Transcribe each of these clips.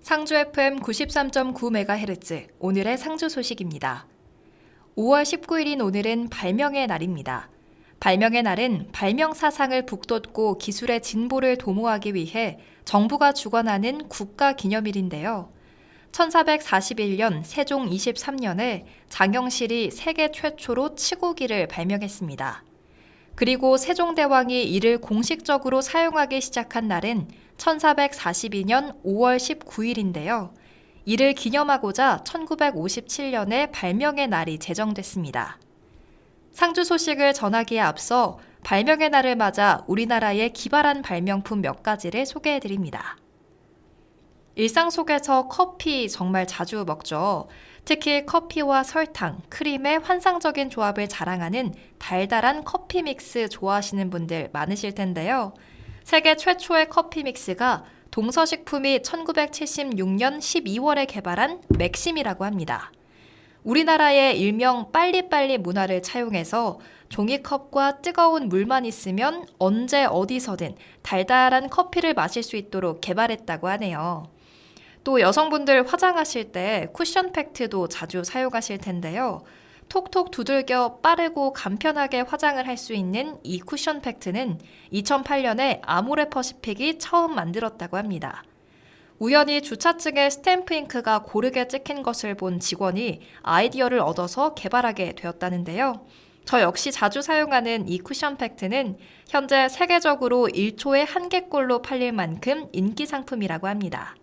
상주 FM 93.9MHz 오늘의 상주 소식입니다. 5월 19일인 오늘은 발명의 날입니다. 발명의 날은 발명 사상을 북돋고 기술의 진보를 도모하기 위해 정부가 주관하는 국가기념일인데요. 1441년 세종 23년에 장영실이 세계 최초로 치고기를 발명했습니다. 그리고 세종대왕이 이를 공식적으로 사용하기 시작한 날은 1442년 5월 19일인데요. 이를 기념하고자 1957년에 발명의 날이 제정됐습니다. 상주 소식을 전하기에 앞서 발명의 날을 맞아 우리나라의 기발한 발명품 몇 가지를 소개해드립니다. 일상 속에서 커피 정말 자주 먹죠. 특히 커피와 설탕, 크림의 환상적인 조합을 자랑하는 달달한 커피 믹스 좋아하시는 분들 많으실 텐데요. 세계 최초의 커피 믹스가 동서식품이 1976년 12월에 개발한 맥심이라고 합니다. 우리나라의 일명 빨리빨리 문화를 차용해서 종이컵과 뜨거운 물만 있으면 언제 어디서든 달달한 커피를 마실 수 있도록 개발했다고 하네요. 또 여성분들 화장하실 때 쿠션 팩트도 자주 사용하실 텐데요. 톡톡 두들겨 빠르고 간편하게 화장을 할 수 있는 이 쿠션 팩트는 2008년에 아모레퍼시픽이 처음 만들었다고 합니다. 우연히 주차증에 스탬프 잉크가 고르게 찍힌 것을 본 직원이 아이디어를 얻어서 개발하게 되었다는데요. 저 역시 자주 사용하는 이 쿠션 팩트는 현재 세계적으로 1초에 1개꼴로 팔릴 만큼 인기 상품이라고 합니다.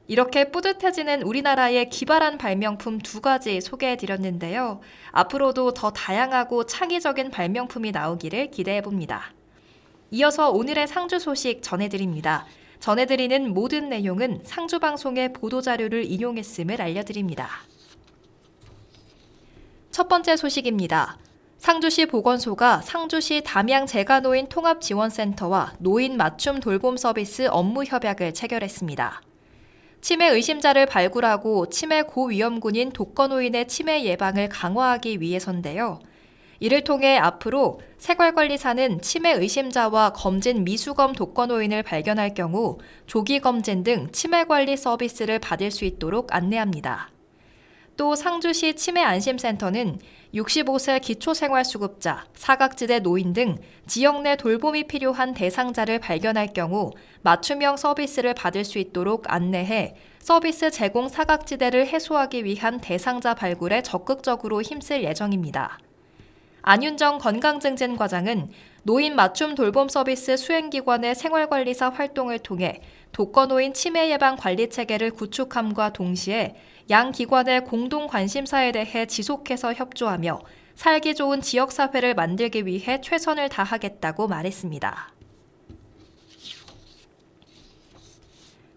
이렇게 뿌듯해지는 우리나라의 기발한 발명품 2가지 소개해드렸는데요. 앞으로도 더 다양하고 창의적인 발명품이 나오기를 기대해봅니다. 이어서 오늘의 상주 소식 전해드립니다. 전해드리는 모든 내용은 상주방송의 보도자료를 인용했음을 알려드립니다. 첫 번째 소식입니다. 상주시 보건소가 상주시 담양재가노인 통합지원센터와 노인 맞춤 돌봄 서비스 업무 협약을 체결했습니다. 치매 의심자를 발굴하고 치매 고위험군인 독거노인의 치매 예방을 강화하기 위해서인데요. 이를 통해 앞으로 생활관리사는 치매 의심자와 검진 미수검 독거노인을 발견할 경우 조기 검진 등 치매 관리 서비스를 받을 수 있도록 안내합니다. 또 상주시 치매안심센터는 65세 기초생활수급자, 사각지대 노인 등 지역 내 돌봄이 필요한 대상자를 발견할 경우 맞춤형 서비스를 받을 수 있도록 안내해 서비스 제공 사각지대를 해소하기 위한 대상자 발굴에 적극적으로 힘쓸 예정입니다. 안윤정 건강증진과장은 노인 맞춤 돌봄 서비스 수행기관의 생활관리사 활동을 통해 독거노인 치매 예방 관리 체계를 구축함과 동시에 양 기관의 공동 관심사에 대해 지속해서 협조하며 살기 좋은 지역사회를 만들기 위해 최선을 다하겠다고 말했습니다.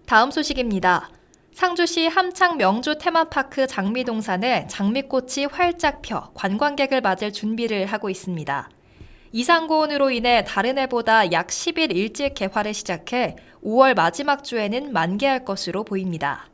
다음 소식입니다. 상주시 함창 명주 테마파크 장미동산에 장미꽃이 활짝 펴 관광객을 맞을 준비를 하고 있습니다. 이상고온으로 인해 다른 해보다 약 10일 일찍 개화를 시작해 5월 마지막 주에는 만개할 것으로 보입니다.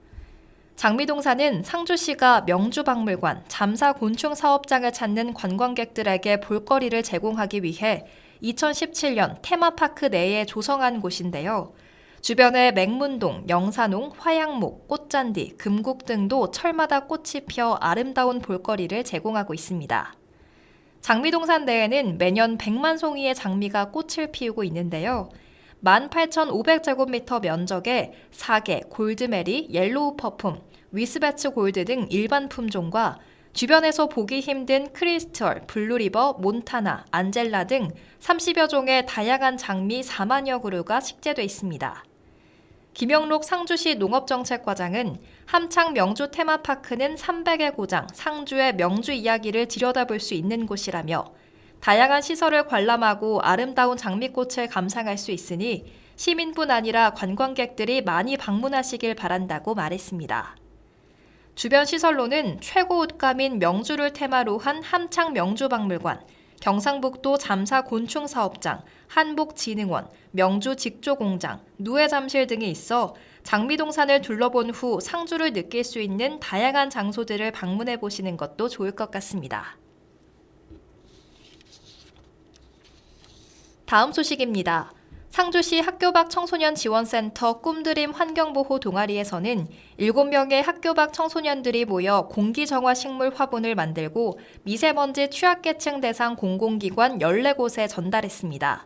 장미동산은 상주시가 명주박물관, 잠사곤충 사업장을 찾는 관광객들에게 볼거리를 제공하기 위해 2017년 테마파크 내에 조성한 곳인데요. 주변에 맹문동, 영산홍, 화양목, 꽃잔디, 금국 등도 철마다 꽃이 펴 아름다운 볼거리를 제공하고 있습니다. 장미동산 내에는 매년 100만 송이의 장미가 꽃을 피우고 있는데요. 18,500제곱미터 면적에 사계, 골드메리, 옐로우 퍼퓸, 위스베츠 골드 등 일반 품종과 주변에서 보기 힘든 크리스털, 블루리버, 몬타나, 안젤라 등 30여 종의 다양한 장미 4만여 그루가 식재돼 있습니다. 김영록 상주시 농업정책과장은 함창 명주 테마파크는 300의 고장, 상주의 명주 이야기를 들여다볼 수 있는 곳이라며 다양한 시설을 관람하고 아름다운 장미꽃을 감상할 수 있으니 시민뿐 아니라 관광객들이 많이 방문하시길 바란다고 말했습니다. 주변 시설로는 최고 옷감인 명주를 테마로 한 함창 명주박물관, 경상북도 잠사곤충사업장, 한복진흥원, 명주직조공장, 누에잠실 등이 있어 장미동산을 둘러본 후 상주를 느낄 수 있는 다양한 장소들을 방문해 보시는 것도 좋을 것 같습니다. 다음 소식입니다. 상주시 학교 밖 청소년 지원센터 꿈드림 환경보호 동아리에서는 7명의 학교 밖 청소년들이 모여 공기정화 식물 화분을 만들고 미세먼지 취약계층 대상 공공기관 14곳에 전달했습니다.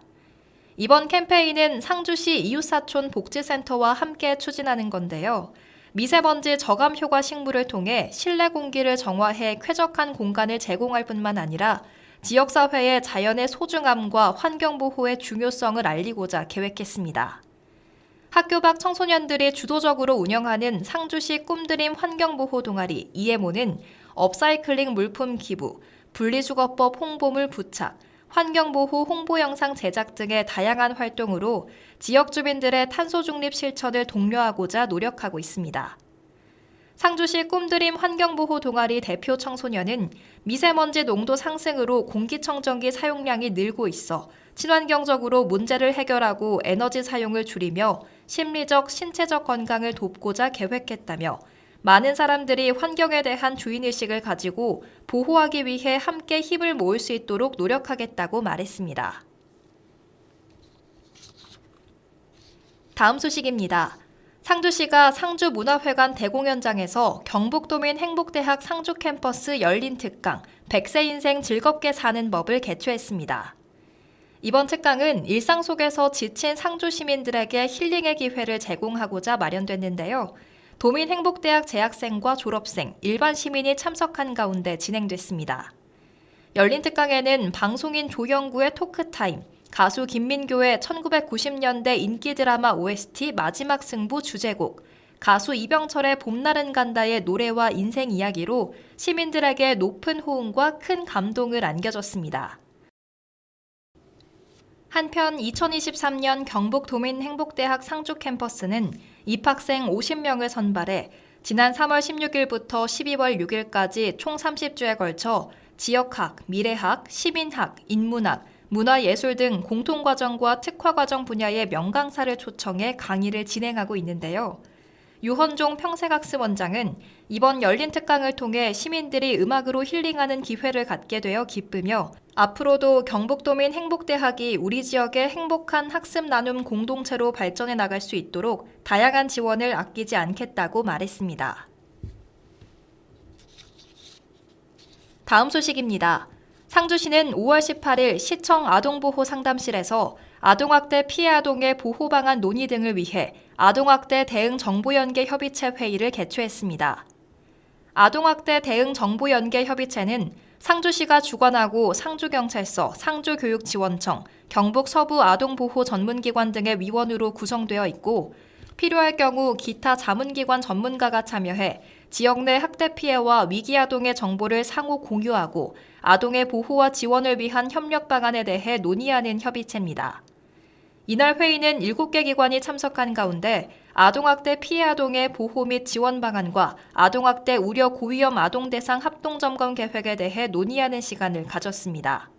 이번 캠페인은 상주시 이웃사촌 복지센터와 함께 추진하는 건데요. 미세먼지 저감 효과 식물을 통해 실내 공기를 정화해 쾌적한 공간을 제공할 뿐만 아니라 지역사회에 자연의 소중함과 환경보호의 중요성을 알리고자 계획했습니다. 학교 밖 청소년들이 주도적으로 운영하는 상주시 꿈드림 환경보호 동아리 EMO는 업사이클링 물품 기부, 분리수거법 홍보물 부착, 환경보호 홍보 영상 제작 등의 다양한 활동으로 지역 주민들의 탄소 중립 실천을 독려하고자 노력하고 있습니다. 상주시 꿈드림 환경보호 동아리 대표 청소년은 미세먼지 농도 상승으로 공기청정기 사용량이 늘고 있어 친환경적으로 문제를 해결하고 에너지 사용을 줄이며 심리적, 신체적 건강을 돕고자 계획했다며 많은 사람들이 환경에 대한 주인의식을 가지고 보호하기 위해 함께 힘을 모을 수 있도록 노력하겠다고 말했습니다. 다음 소식입니다. 상주시가 상주문화회관 대공연장에서 경북도민 행복대학 상주 캠퍼스 열린 특강 100세 인생 즐겁게 사는 법을 개최했습니다. 이번 특강은 일상 속에서 지친 상주 시민들에게 힐링의 기회를 제공하고자 마련됐는데요. 도민 행복대학 재학생과 졸업생, 일반 시민이 참석한 가운데 진행됐습니다. 열린 특강에는 방송인 조영구의 토크타임, 가수 김민교의 1990년대 인기 드라마 OST 마지막 승부 주제곡, 가수 이병철의 봄날은 간다의 노래와 인생 이야기로 시민들에게 높은 호응과 큰 감동을 안겨줬습니다. 한편 2023년 경북도민행복대학 상주 캠퍼스는 입학생 50명을 선발해 지난 3월 16일부터 12월 6일까지 총 30주에 걸쳐 지역학, 미래학, 시민학, 인문학, 문화예술 등 공통과정과 특화과정 분야의 명강사를 초청해 강의를 진행하고 있는데요. 유헌종 평생학습원장은 이번 열린 특강을 통해 시민들이 음악으로 힐링하는 기회를 갖게 되어 기쁘며 앞으로도 경북도민 행복대학이 우리 지역의 행복한 학습 나눔 공동체로 발전해 나갈 수 있도록 다양한 지원을 아끼지 않겠다고 말했습니다. 다음 소식입니다. 상주시는 5월 18일 시청 아동보호 상담실에서 아동학대 피해 아동의 보호 방안 논의 등을 위해 아동학대 대응 정보연계 협의체 회의를 개최했습니다. 아동학대 대응 정보연계 협의체는 상주시가 주관하고 상주경찰서, 상주교육지원청, 경북 서부 아동보호 전문기관 등의 위원으로 구성되어 있고 필요할 경우 기타 자문기관 전문가가 참여해 지역 내 학대 피해와 위기 아동의 정보를 상호 공유하고 아동의 보호와 지원을 위한 협력 방안에 대해 논의하는 협의체입니다. 이날 회의는 7개 기관이 참석한 가운데 아동학대 피해 아동의 보호 및 지원 방안과 아동학대 우려 고위험 아동 대상 합동점검 계획에 대해 논의하는 시간을 가졌습니다.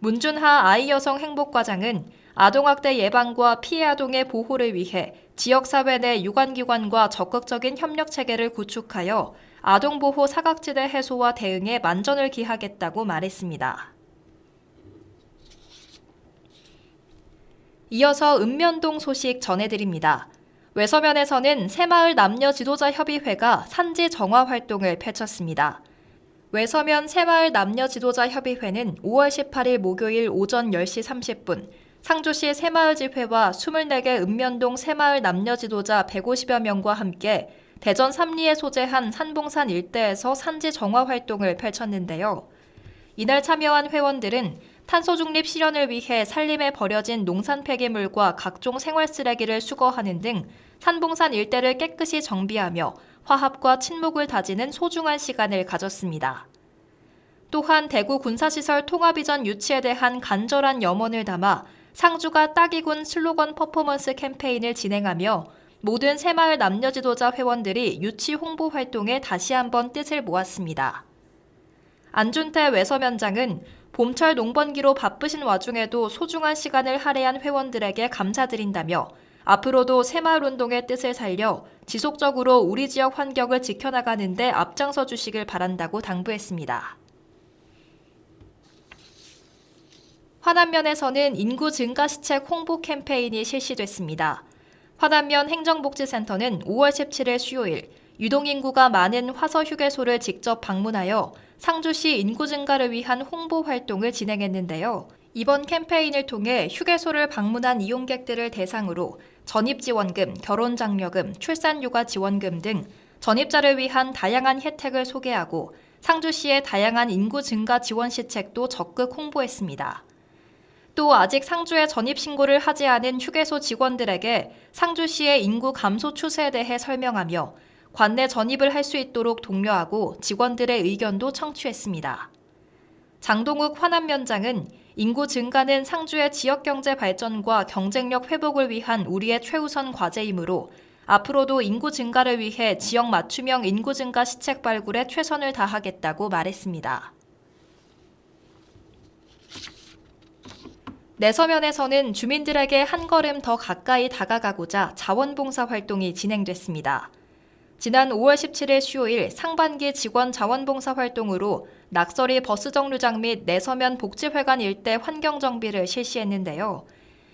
문준하 아이여성 행복과장은 아동학대 예방과 피해 아동의 보호를 위해 지역사회 내 유관기관과 적극적인 협력체계를 구축하여 아동보호 사각지대 해소와 대응에 만전을 기하겠다고 말했습니다. 이어서 읍면동 소식 전해드립니다. 외서면에서는 새마을 남녀 지도자 협의회가 산지 정화 활동을 펼쳤습니다. 외서면 새마을 남녀 지도자 협의회는 5월 18일 목요일 오전 10시 30분 상주시 새마을지회와 24개 읍면동 새마을 남녀 지도자 150여 명과 함께 대전 삼리에 소재한 산봉산 일대에서 산지 정화 활동을 펼쳤는데요. 이날 참여한 회원들은 탄소 중립 실현을 위해 산림에 버려진 농산 폐기물과 각종 생활 쓰레기를 수거하는 등 산봉산 일대를 깨끗이 정비하며 화합과 친목을 다지는 소중한 시간을 가졌습니다. 또한 대구 군사시설 통합이전 유치에 대한 간절한 염원을 담아 상주가 딱이군 슬로건 퍼포먼스 캠페인을 진행하며 모든 새마을 남녀 지도자 회원들이 유치 홍보 활동에 다시 한번 뜻을 모았습니다. 안준태 외서면장은 봄철 농번기로 바쁘신 와중에도 소중한 시간을 할애한 회원들에게 감사드린다며 앞으로도 새마을 운동의 뜻을 살려 지속적으로 우리 지역 환경을 지켜나가는 데 앞장서 주시길 바란다고 당부했습니다. 화남면에서는 인구 증가 시책 홍보 캠페인이 실시됐습니다. 화남면 행정복지센터는 5월 17일 수요일 유동인구가 많은 화서휴게소를 직접 방문하여 상주시 인구 증가를 위한 홍보 활동을 진행했는데요. 이번 캠페인을 통해 휴게소를 방문한 이용객들을 대상으로 전입지원금, 결혼장려금, 출산휴가 지원금 등 전입자를 위한 다양한 혜택을 소개하고 상주시의 다양한 인구 증가 지원 시책도 적극 홍보했습니다. 또 아직 상주에 전입신고를 하지 않은 휴게소 직원들에게 상주시의 인구 감소 추세에 대해 설명하며 관내 전입을 할 수 있도록 독려하고 직원들의 의견도 청취했습니다. 장동욱 화남면장은 인구 증가는 상주의 지역경제 발전과 경쟁력 회복을 위한 우리의 최우선 과제이므로 앞으로도 인구 증가를 위해 지역 맞춤형 인구 증가 시책 발굴에 최선을 다하겠다고 말했습니다. 내서면에서는 주민들에게 한 걸음 더 가까이 다가가고자 자원봉사 활동이 진행됐습니다. 지난 5월 17일 수요일 상반기 직원 자원봉사 활동으로 낙서리 버스 정류장 및 내서면 복지회관 일대 환경정비를 실시했는데요.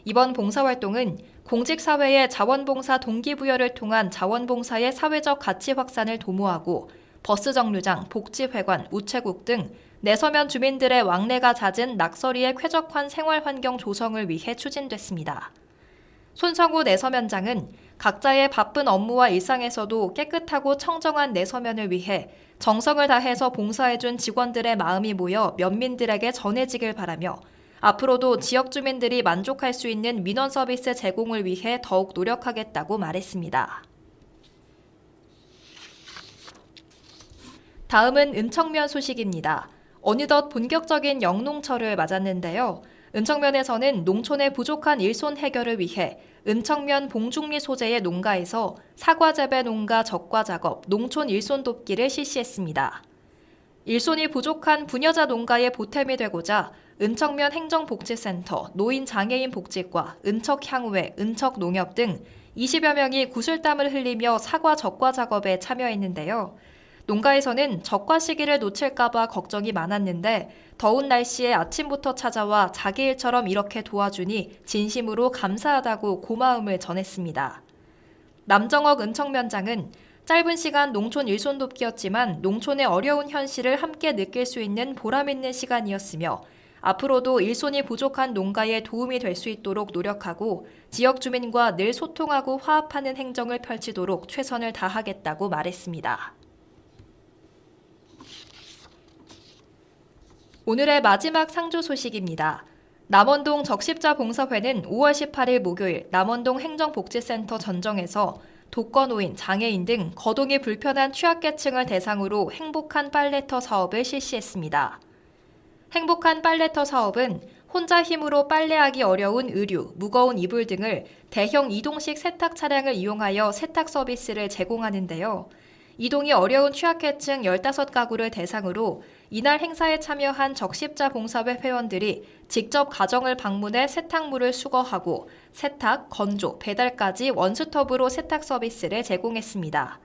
이번 봉사활동은 공직사회의 자원봉사 동기부여를 통한 자원봉사의 사회적 가치 확산을 도모하고 버스 정류장, 복지회관, 우체국 등 내서면 주민들의 왕래가 잦은 낙서리의 쾌적한 생활환경 조성을 위해 추진됐습니다. 손성우 내서면장은 각자의 바쁜 업무와 일상에서도 깨끗하고 청정한 내서면을 위해 정성을 다해서 봉사해준 직원들의 마음이 모여 면민들에게 전해지길 바라며 앞으로도 지역 주민들이 만족할 수 있는 민원 서비스 제공을 위해 더욱 노력하겠다고 말했습니다. 다음은 은청면 소식입니다. 어느덧 본격적인 영농철을 맞았는데요. 은청면에서는 농촌의 부족한 일손 해결을 위해 은청면 봉중리 소재의 농가에서 사과 재배 농가 적과 작업, 농촌 일손 돕기를 실시했습니다. 일손이 부족한 부녀자 농가의 보탬이 되고자 은청면 행정복지센터, 노인장애인 복지과, 은척향후회, 은척농협 등 20여 명이 구슬땀을 흘리며 사과 적과 작업에 참여했는데요. 농가에서는 적과 시기를 놓칠까봐 걱정이 많았는데 더운 날씨에 아침부터 찾아와 자기 일처럼 이렇게 도와주니 진심으로 감사하다고 고마움을 전했습니다. 남정옥 은청면장은 짧은 시간 농촌 일손 돕기였지만 농촌의 어려운 현실을 함께 느낄 수 있는 보람 있는 시간이었으며 앞으로도 일손이 부족한 농가에 도움이 될 수 있도록 노력하고 지역 주민과 늘 소통하고 화합하는 행정을 펼치도록 최선을 다하겠다고 말했습니다. 오늘의 마지막 상주 소식입니다. 남원동 적십자 봉사회는 5월 18일 목요일 남원동 행정복지센터 전정에서 독거노인, 장애인 등 거동이 불편한 취약계층을 대상으로 행복한 빨래터 사업을 실시했습니다. 행복한 빨래터 사업은 혼자 힘으로 빨래하기 어려운 의류, 무거운 이불 등을 대형 이동식 세탁 차량을 이용하여 세탁 서비스를 제공하는데요. 이동이 어려운 취약계층 15가구를 대상으로 이날 행사에 참여한 적십자 봉사회 회원들이 직접 가정을 방문해 세탁물을 수거하고 세탁, 건조, 배달까지 원스톱으로 세탁 서비스를 제공했습니다.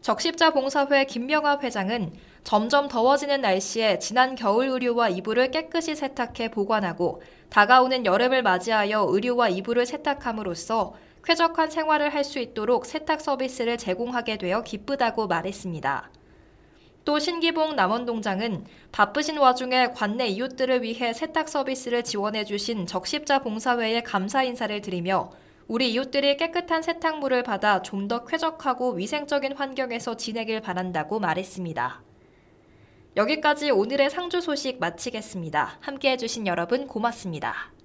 적십자 봉사회 김명아 회장은 점점 더워지는 날씨에 지난 겨울 의류와 이불을 깨끗이 세탁해 보관하고 다가오는 여름을 맞이하여 의류와 이불을 세탁함으로써 쾌적한 생활을 할 수 있도록 세탁 서비스를 제공하게 되어 기쁘다고 말했습니다. 또 신기봉 남원동장은 바쁘신 와중에 관내 이웃들을 위해 세탁 서비스를 지원해 주신 적십자 봉사회에 감사 인사를 드리며 우리 이웃들이 깨끗한 세탁물을 받아 좀 더 쾌적하고 위생적인 환경에서 지내길 바란다고 말했습니다. 여기까지 오늘의 상주 소식 마치겠습니다. 함께해 주신 여러분 고맙습니다.